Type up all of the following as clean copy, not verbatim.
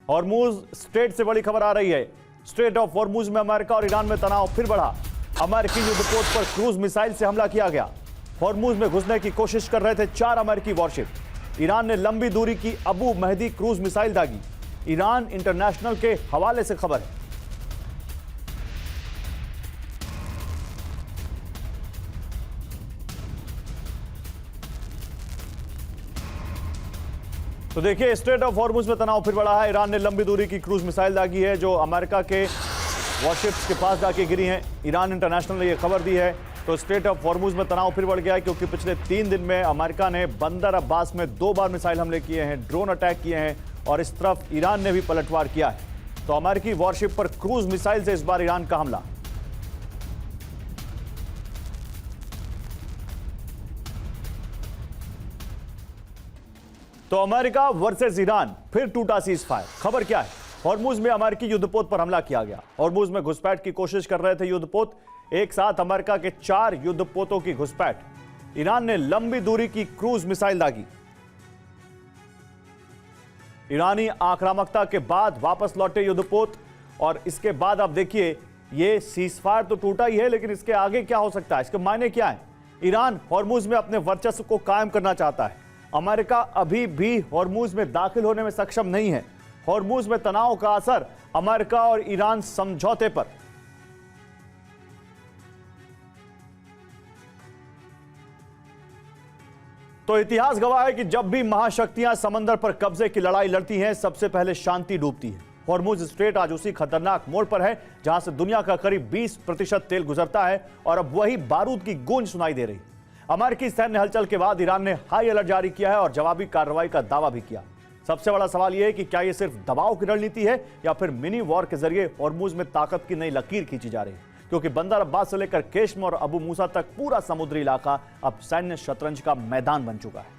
Hormuz strait से बड़ी खबर आ रही है। स्ट्रेट ऑफ हॉर्मुज में अमेरिका और ईरान में तनाव फिर बढ़ा। अमेरिकी युद्धपोत पर क्रूज मिसाइल से हमला किया गया। हॉर्मुज में घुसने की कोशिश कर रहे थे 4 अमेरिकी वॉरशिप। ईरान ने लंबी दूरी की अबू महदी क्रूज मिसाइल दागी। ईरान इंटरनेशनल के हवाले से खबर है। तो देखिए, स्ट्रेट ऑफ हॉर्मुज में तनाव फिर बढ़ा है। ईरान ने लंबी दूरी की क्रूज मिसाइल दागी है जो अमेरिका के वॉरशिप्स के पास जाके गिरी हैं। ईरान इंटरनेशनल ने यह खबर दी है। तो स्ट्रेट ऑफ हॉर्मुज में तनाव फिर बढ़ गया है क्योंकि पिछले 3 दिन में अमेरिका ने बंदर अब्बास में 2 बार मिसाइल हमले किए हैं, ड्रोन अटैक किए हैं और इस तरफ ईरान ने भी पलटवार किया है। तो अमेरिकी वॉरशिप पर क्रूज मिसाइल से इस बार ईरान का हमला। तो अमेरिका वर्सेस ईरान, फिर टूटा सीज फायर। खबर क्या है? हॉर्मुज में अमेरिकी युद्धपोत पर हमला किया गया। हॉर्मुज में घुसपैठ की कोशिश कर रहे थे युद्धपोत। एक साथ अमेरिका के 4 युद्धपोतों की घुसपैठ। ईरान ने लंबी दूरी की क्रूज मिसाइल दागी। ईरानी आक्रामकता के बाद वापस लौटे युद्धपोत और इसके बाद आप देखिए, ये सीज फायर तो टूटा ही है, लेकिन इसके आगे क्या हो सकता है, इसके मायने क्या है? ईरान हॉर्मुज में अपने वर्चस्व को कायम करना चाहता है। अमेरिका अभी भी हॉर्मुज में दाखिल होने में सक्षम नहीं है। हॉर्मुज में तनाव का असर अमेरिका और ईरान समझौते पर। तो इतिहास गवाह है कि जब भी महाशक्तियां समंदर पर कब्जे की लड़ाई लड़ती हैं, सबसे पहले शांति डूबती है। हॉर्मुज स्ट्रेट आज उसी खतरनाक मोड़ पर है जहां से दुनिया का करीब 20% तेल गुजरता है और अब वही बारूद की गूंज सुनाई दे रही है। अमेरिकी सैन्य हलचल के बाद ईरान ने हाई अलर्ट जारी किया है और जवाबी कार्रवाई का दावा भी किया। सबसे बड़ा सवाल यह है कि क्या यह सिर्फ दबाव की रणनीति है या फिर मिनी वॉर के जरिए हॉर्मुज में ताकत की नई लकीर खींची जा रही है, क्योंकि बंदर अब्बास से लेकर केशम और अबू मूसा तक पूरा समुद्री इलाका अब सैन्य शतरंज का मैदान बन चुका है।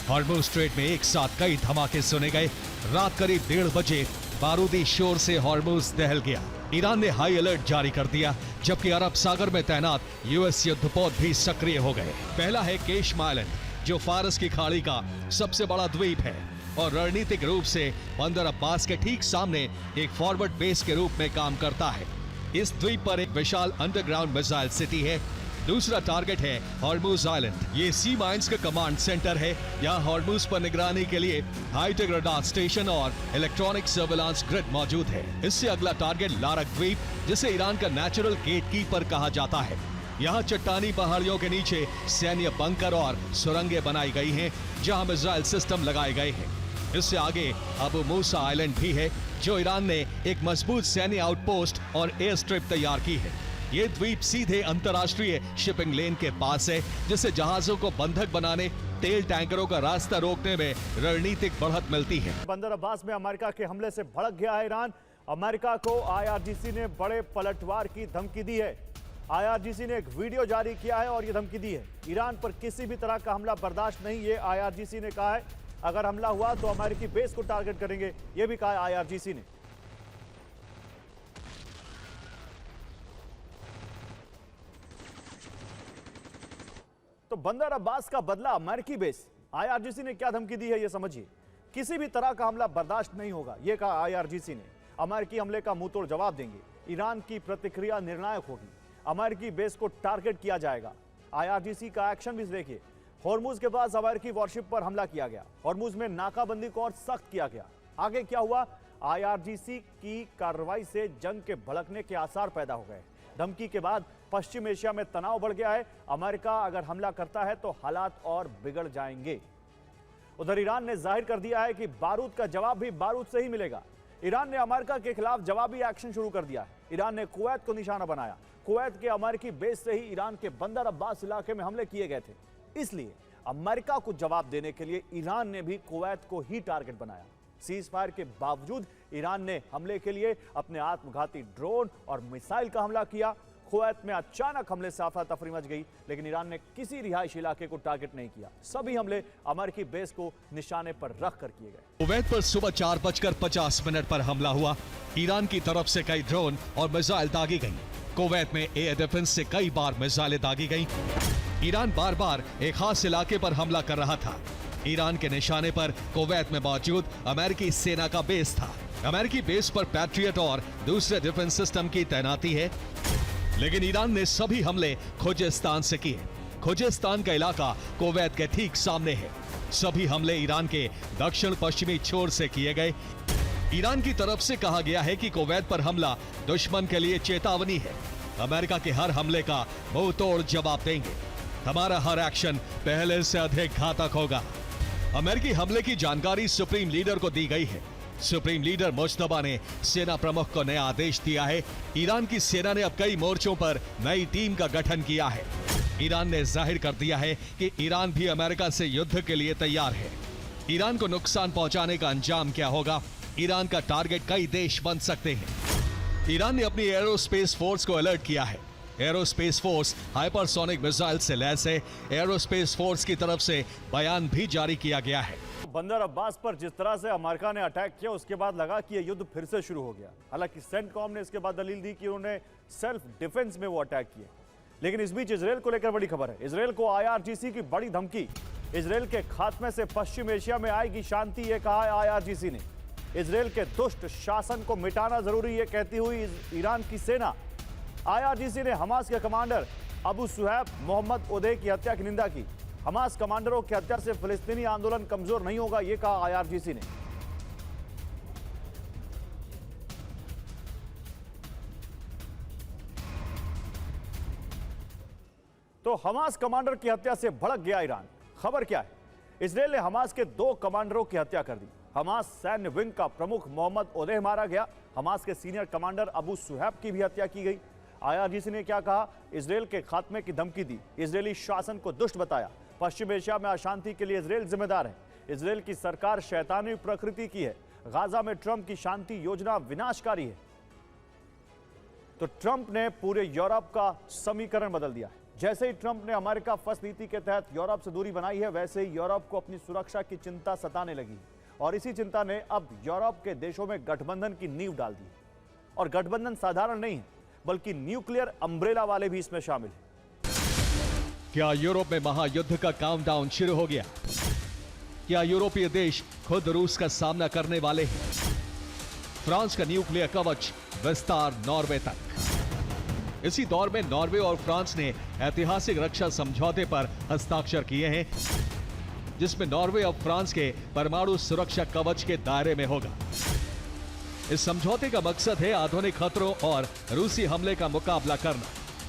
हॉर्मुज स्ट्रेट में एक साथ कई धमाके सुने गए। रात करीब 1:30 बजे बारूदी शोर से हॉर्मुज दहल गया। ईरान ने हाई अलर्ट जारी कर दिया, जबकि अरब सागर में तैनात यूएस युद्धपोत भी सक्रिय हो गए। पहला है केशम आइलैंड, जो फारस की खाड़ी का सबसे बड़ा द्वीप है और रणनीतिक रूप से बंदर अब्बास के ठीक सामने एक फॉरवर्ड बेस के रूप में काम करता है। इस द्वीप पर एक विशाल अंडरग्राउंड मिसाइल सिटी है। दूसरा टारगेट है हॉर्मुज आइलैंड। ये सी माइंस का कमांड सेंटर है। यहाँ हॉर्मुज पर निगरानी के लिए हाईटेक रडार स्टेशन और इलेक्ट्रॉनिक सर्विलांस ग्रिड मौजूद है। इससे अगला टारगेट लारक द्वीप, जिसे ईरान का नेचुरल गेट कीपर कहा जाता है। यहाँ चट्टानी पहाड़ियों के नीचे सैन्य बंकर और सुरंगें बनाई गई हैं, जहाँ मिसाइल सिस्टम लगाए गए हैं। इससे आगे अबू मूसा आइलैंड भी है, जो ईरान ने एक मजबूत सैन्य आउटपोस्ट और एयर स्ट्रिप तैयार की है। ये द्वीप सीधे अंतर्राष्ट्रीय शिपिंग लेन के पास है, जिससे जहाजों को बंधक बनाने, तेल टैंकरों का रास्ता रोकने में रणनीतिक बढ़त मिलती है। बंदर अब्बास में अमेरिका के हमले से भड़क गया है ईरान। अमेरिका को आईआरजीसी ने बड़े पलटवार की धमकी दी है। आईआरजीसी ने एक वीडियो जारी किया है और ये धमकी दी है। ईरान पर किसी भी तरह का हमला बर्दाश्त नहीं, ये आईआरजीसी ने कहा है। अगर हमला हुआ तो अमेरिकी बेस को टारगेट करेंगे, ये भी कहा है आईआरजीसी ने। तो बंदर अब्बास का बदला अमेरिकी बेस। आईआरजीसी ने क्या धमकी दी है ये समझिए। किसी भी तरह का हमला बर्दाश्त नहीं होगा, यह कहा आईआरजीसी ने। अमेरिकी हमले का मुंहतोड़ जवाब देंगे। ईरान की प्रतिक्रिया निर्णायक होगी। अमेरिकी बेस को टारगेट किया जाएगा। आईआरजीसी का एक्शन भी देखिए। हॉर्मुज के पास अमेरिकी वॉरशिप पर हमला किया गया। हॉर्मुज में नाकाबंदी को और सख्त किया गया। आगे क्या हुआ? आईआरजीसी की कार्रवाई से जंग के भड़कने के आसार पैदा हो गए। धमकी के बाद पश्चिम एशिया में तनाव बढ़ गया है। अमेरिका अगर हमला करता है तो हालात और बिगड़ जाएंगे। उधर ईरान ने जाहिर कर दिया है कि बारूद का जवाब भी बारूद से ही मिलेगा। ईरान ने अमेरिका के खिलाफ जवाबी एक्शन शुरू कर दिया है। ईरान ने कुवैत को निशाना बनाया। कुवैत के अमेरिकी बेस से ही ईरान के बंदर अब्बास इलाके में हमले किए गए थे। इसलिए अमेरिका को जवाब देने के लिए ईरान ने भी कुवैत को ही टारगेट बनाया। सीज फायर के बावजूद ईरान ने हमले के लिए अपने आत्मघाती ड्रोन और मिसाइल का हमला किया। कुवैत में अचानक हमले से अफरा तफरी मच गई, लेकिन ईरान ने किसी रिहायशी इलाके को टारगेट नहीं किया। सभी हमले अमेरिकी बेस को निशाने पर रखकर किए गए। कुवैत पर सुबह 4:50 पर हमला हुआ। ईरान की तरफ से कई ड्रोन और मिसाइल दागी गई। कुवैत में एयर डिफेंस से कई बार मिसाइलें दागी गई। ईरान बार बार एक खास इलाके पर हमला कर रहा था। ईरान के निशाने पर कुवैत में मौजूद अमेरिकी सेना का बेस था। अमेरिकी बेस पर पैट्रियट और दूसरे डिफेंस सिस्टम की तैनाती है, लेकिन ईरान ने सभी हमले खुजेस्तान से किए। खुजेस्तान का इलाका कुवैत के ठीक सामने है। सभी हमले ईरान के दक्षिण पश्चिमी छोर से किए गए। ईरान की तरफ से कहा गया है कि कुवैत पर हमला दुश्मन के लिए चेतावनी है। अमेरिका के हर हमले का मुंह तोड़ जवाब देंगे। हमारा हर एक्शन पहले से अधिक घातक होगा। अमेरिकी हमले की जानकारी सुप्रीम लीडर को दी गई है। सुप्रीम लीडर मुज्तबा ने सेना प्रमुख को नया आदेश दिया है। ईरान की सेना ने अब कई मोर्चों पर नई टीम का गठन किया है। ईरान ने जाहिर कर दिया है कि ईरान भी अमेरिका से युद्ध के लिए तैयार है। ईरान को नुकसान पहुंचाने का अंजाम क्या होगा? ईरान का टारगेट कई देश बन सकते हैं। ईरान ने अपनी एरोस्पेस फोर्स को अलर्ट किया है। एरोस्पेस फोर्स हाइपरसोनिक मिसाइल से लैस है। एरोस्पेस फोर्स की तरफ से बयान भी जारी किया गया है। बंदर अब्बास पर जिस तरह से अमेरिका ने अटैक किया, उसके बाद लगा कि यह युद्ध फिर से शुरू हो गया। हालांकि सेंटकॉम ने इसके बाद दलील दी कि उन्होंने सेल्फ डिफेंस में वो अटैक किए। लेकिन इस बीच इजरायल को लेकर बड़ी खबर है। इजरायल को IRGC की बड़ी धमकी। इजरायल के खात्मे से पश्चिम एशिया में आएगी शांति, यह कहा है IRGC ने। इजरायल के दुष्ट शासन को मिटाना जरूरी, यह कहती हुई ईरान की सेना। IRGC ने हमास के कमांडर अबू सुहैब मोहम्मद ओदेह की हत्या की निंदा की। हमास कमांडरों की हत्या से फिलिस्तीनी आंदोलन कमजोर नहीं होगा, यह कहा IRGC ने। तो हमास कमांडर की हत्या से भड़क गया ईरान। खबर क्या है? इजरायल ने हमास के 2 कमांडरों की हत्या कर दी। हमास सैन्य विंग का प्रमुख मोहम्मद ओदेह मारा गया। हमास के सीनियर कमांडर अबू सुहैब की भी हत्या की गई। IRGC ने क्या कहा? इजरायल के खात्मे की धमकी दी। इजरायली शासन को दुष्ट बताया। पश्चिम एशिया में अशांति के लिए इजरायल जिम्मेदार है। इजरायल की सरकार शैतानी प्रकृति की है। गाजा में ट्रंप की शांति योजना विनाशकारी है। तो ट्रंप ने पूरे यूरोप का समीकरण बदल दिया है। जैसे ही ट्रंप ने अमेरिका फर्स्ट नीति के तहत यूरोप से दूरी बनाई है, वैसे ही यूरोप को अपनी सुरक्षा की चिंता सताने लगी है। और इसी चिंता ने अब यूरोप के देशों में गठबंधन की नींव डाल दी। और गठबंधन साधारण नहीं है, बल्कि न्यूक्लियर अम्ब्रेला वाले भी इसमें शामिल हैं। क्या यूरोप में महायुद्ध का काउंटडाउन शुरू हो गया? क्या यूरोपीय देश खुद रूस का सामना करने वाले हैं? फ्रांस का न्यूक्लियर कवच विस्तार नॉर्वे तक। इसी दौर में नॉर्वे और फ्रांस ने ऐतिहासिक रक्षा समझौते पर हस्ताक्षर किए हैं, जिसमें नॉर्वे अब फ्रांस के परमाणु सुरक्षा कवच के दायरे में होगा। इस समझौते का मकसद है आधुनिक खतरों और रूसी हमले का मुकाबला करना,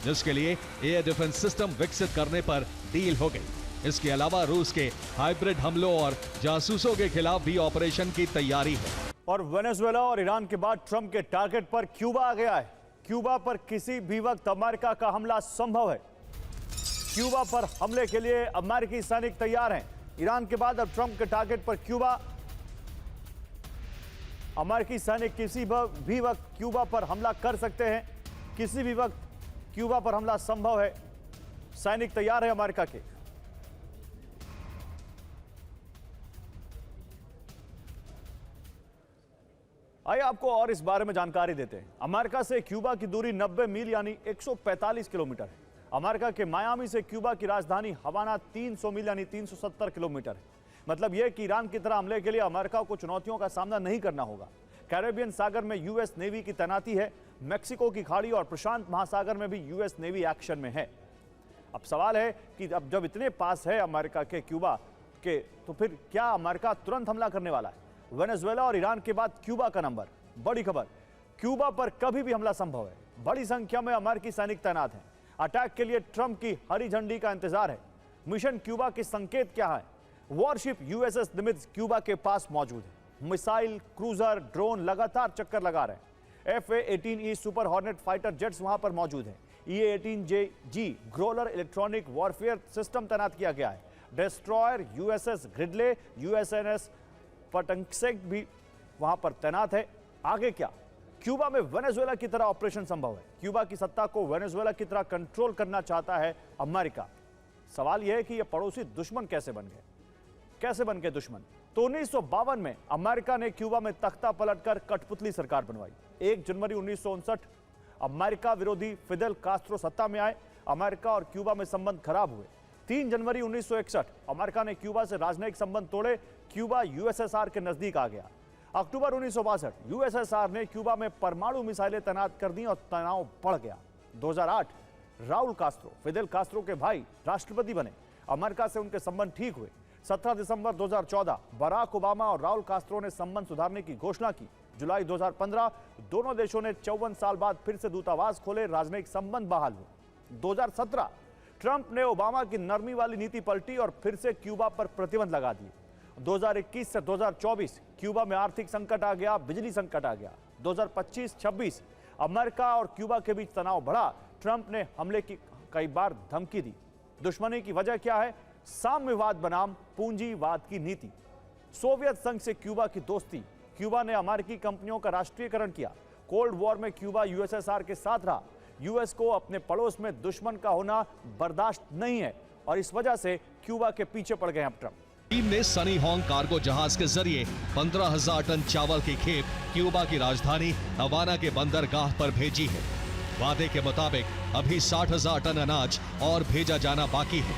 जिसके लिए एयर डिफेंस सिस्टम विकसित करने पर डील हो गई। इसके अलावा रूस के हाइब्रिड हमलों और जासूसों के खिलाफ भी ऑपरेशन की तैयारी है। और वेनेजुएला और ईरान के बाद ट्रंप के टारगेट पर क्यूबा आ गया है। क्यूबा पर किसी भी वक्त अमेरिका का हमला संभव है। क्यूबा पर हमले के लिए अमेरिकी सैनिक तैयार हैं। ईरान के बाद अब ट्रंप के टारगेट पर क्यूबा। अमेरिकी सैनिक किसी भी वक्त क्यूबा पर हमला कर सकते हैं। किसी भी वक्त क्यूबा पर हमला संभव है। सैनिक तैयार है अमेरिका के। आइए आपको और इस बारे में जानकारी देते हैं। अमेरिका से क्यूबा की दूरी 90 मील यानी 145 किलोमीटर है। अमेरिका के मायामी से क्यूबा की राजधानी हवाना 300 मील यानी 370 किलोमीटर है। मतलब यह कि ईरान की तरह हमले के लिए अमेरिका को चुनौतियों का सामना नहीं करना होगा। कैरेबियन सागर में यूएस नेवी की तैनाती है। मैक्सिको की खाड़ी और प्रशांत महासागर में भी यूएस नेवी एक्शन में है। अब सवाल है कि अब जब इतने पास है अमेरिका के क्यूबा के, तो फिर क्या अमेरिका तुरंत हमला करने वाला है? वेनेजुएला और ईरान के बाद क्यूबा का नंबर। बड़ी खबर, क्यूबा पर कभी भी हमला संभव है। बड़ी संख्या में अमेरिकी सैनिक तैनात हैं। अटैक के लिए ट्रंप की हरी झंडी का इंतजार है। मिशन क्यूबा के संकेत क्या है? वॉरशिप USS निमित्ज क्यूबा के पास मौजूद है। मिसाइल, क्रूजर, ड्रोन लगातार चक्कर लगा रहे हैं। FA-18E super hornet fighter jets वहां पर मौजूद हैं। EA-18G Growler electronic warfare system तैनात किया गया है। डिस्ट्रॉयर USS ग्रिडले, USNS पटंकसेक भी वहां पर तैनात है। आगे क्या? क्यूबा में वेनेजुएला की तरह ऑपरेशन संभव है। क्यूबा की सत्ता को वेनेजुएला की तरह कंट्रोल करना चाहता है अमेरिका। सवाल यह है कि यह पड़ोसी दुश्मन कैसे बन गए? कैसे बन गए दुश्मन? तो 1952 में अमेरिका ने क्यूबा में तख्ता पलटकर कठपुतली सरकार बनवाई। 1 जनवरी 1959 अमेरिका विरोधी फिदेल कास्ट्रो सत्ता में आए। अमेरिका और क्यूबा में संबंध खराब हुए। 3 जनवरी 1961 अमेरिका ने क्यूबा से राजनयिक संबंध तोड़े, क्यूबा यूएसएसआर के नजदीक आ गया। अक्टूबर 1962 यूएसएसआर ने क्यूबा में परमाणु मिसाइलें तैनात कर दी और तनाव बढ़ गया। 2008 राउल कास्त्रो, फिदेल कास्त्रो के भाई, राष्ट्रपति बने। अमेरिका से उनके संबंध ठीक हुए। 17 दिसंबर 2014 बराक ओबामा और राउल कास्त्रो ने संबंध सुधारने की घोषणा की। जुलाई 2015 दोनों देशों ने 54 साल बाद फिर से दूतावास खोले, राजनयिक संबंध बहाल हुए। 2017 ट्रंप ने ओबामा की नरमी वाली नीति पलटी और फिर से क्यूबा पर प्रतिबंध लगा दिए। 2021 से 2024 क्यूबा में आर्थिक संकट आ गया, बिजली संकट आ गया। 2025-26 अमेरिका और क्यूबा के बीच तनाव बढ़ा। ट्रंप ने हमले की कई बार धमकी दी। दुश्मनी की वजह क्या है? साम्यवाद बनाम पूंजीवाद की नीति। सोवियत संघ से क्यूबा की दोस्ती। क्यूबा ने अमेरिकी कंपनियों का राष्ट्रीयकरण किया। कोल्ड वॉर में क्यूबा यूएसएसआर के साथ रहा। यूएस को अपने पड़ोस में दुश्मन का होना बर्दाश्त नहीं है और इस वजह से क्यूबा के पीछे पड़ गए अब ट्रंप। टीम ने सनी होंग कार्गो जहाज के जरिए 15,000 टन चावल की खेप क्यूबा की राजधानी हवाना के बंदरगाह पर भेजी है। वादे के मुताबिक अभी 60,000 टन अनाज और भेजा जाना बाकी है।